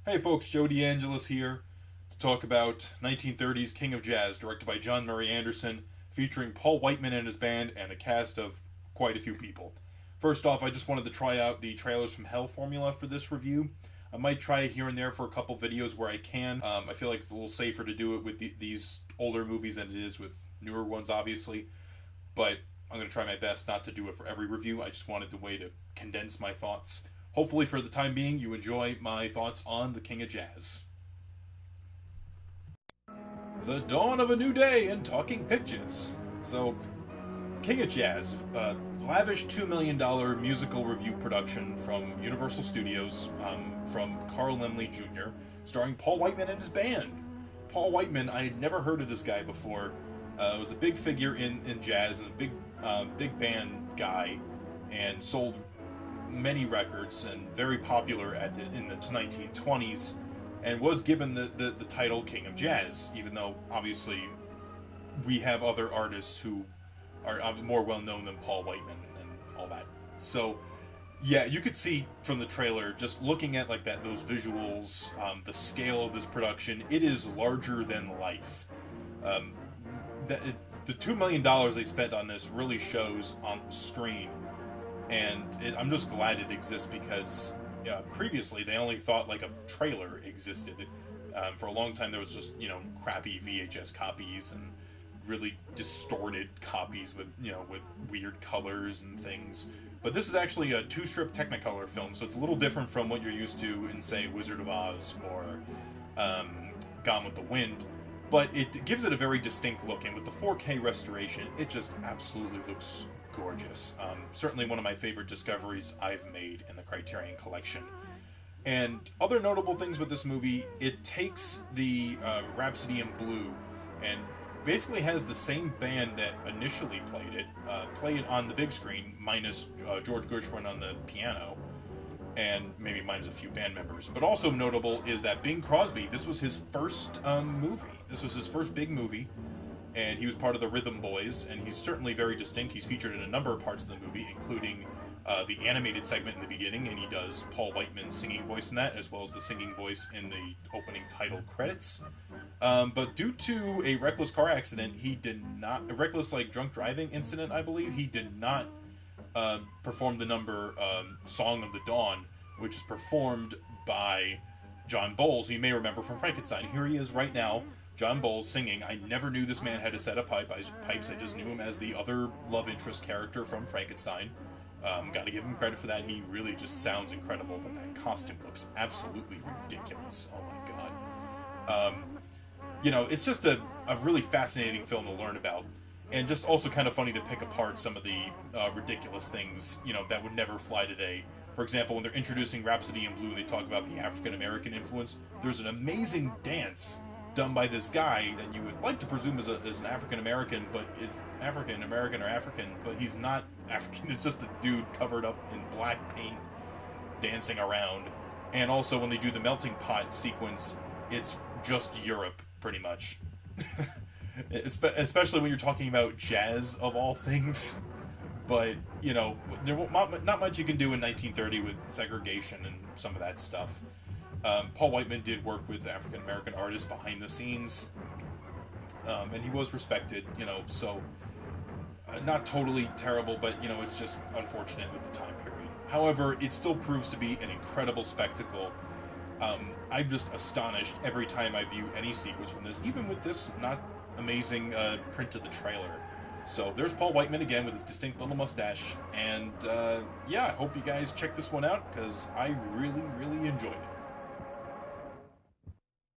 Hey folks, Joe DeAngelis here to talk about 1930s King of Jazz, directed by John Murray Anderson, featuring Paul Whiteman and his band and a cast of quite a few people. First off, I just wanted to try out the Trailers from Hell formula for this review. I might try it here and there for a couple videos where I can. I feel like it's a little safer to do it with these older movies than it is with newer ones, obviously. But I'm going to try my best not to do it for every review. I just wanted a way to condense my thoughts. Hopefully, for the time being, you enjoy my thoughts on the King of Jazz. The dawn of a new day in talking pictures. So, King of Jazz, a lavish $2 million musical review production from Universal Studios, from Carl Laemmle Jr., starring Paul Whiteman and his band. Paul Whiteman, I had never heard of this guy before. Was a big figure in jazz and a big band guy, and sold many records and very popular in the 1920s, and was given the title King of Jazz, even though obviously we have other artists who are more well known than Paul Whiteman and all that. So yeah, you could see from the trailer, just looking at like those visuals, the scale of this production, it is larger than life. The $2 million they spent on this really shows on the screen. And I'm just glad it exists because previously they only thought like a trailer existed. For a long time there was just, crappy VHS copies and really distorted copies with weird colors and things. But this is actually a 2-strip Technicolor film, so it's a little different from what you're used to in, say, Wizard of Oz or Gone with the Wind. But it gives it a very distinct look, and with the 4K restoration, it just absolutely looks gorgeous. Certainly one of my favorite discoveries I've made in the Criterion Collection. And other notable things with this movie, it takes the Rhapsody in Blue and basically has the same band that initially played it on the big screen, minus George Gershwin on the piano, and maybe minus a few band members. But also notable is that Bing Crosby, this was his first movie. This was his first big movie. And he was part of the Rhythm Boys, and he's certainly very distinct. He's featured in a number of parts of the movie, including the animated segment in the beginning, and he does Paul Whiteman's singing voice in that, as well as the singing voice in the opening title credits. But due to a reckless car accident, a reckless drunk driving incident, I believe, he did not perform the number Song of the Dawn, which is performed by John Bowles, who you may remember from Frankenstein. Here he is right now. John Bowles singing. I never knew this man had a set of pipes. I just knew him as the other love interest character from Frankenstein. Gotta give him credit for that. He really just sounds incredible, but that costume looks absolutely ridiculous. Oh my god. It's just a really fascinating film to learn about. And just also kind of funny to pick apart some of the ridiculous things, that would never fly today. For example, when they're introducing Rhapsody in Blue, they talk about the African-American influence. There's an amazing dance done by this guy that you would like to presume is an African-American, but is African-American or African, but he's not African. It's just a dude covered up in black paint dancing around. And also when they do the melting pot sequence, it's just Europe, pretty much. Especially when you're talking about jazz, of all things. But, there not much you can do in 1930 with segregation and some of that stuff. Paul Whiteman did work with African-American artists behind the scenes, and he was respected, so not totally terrible, but, it's just unfortunate with the time period. However, it still proves to be an incredible spectacle. I'm just astonished every time I view any sequence from this, even with this not amazing print of the trailer. So there's Paul Whiteman again with his distinct little mustache, and yeah, I hope you guys check this one out, because I really, really enjoyed it.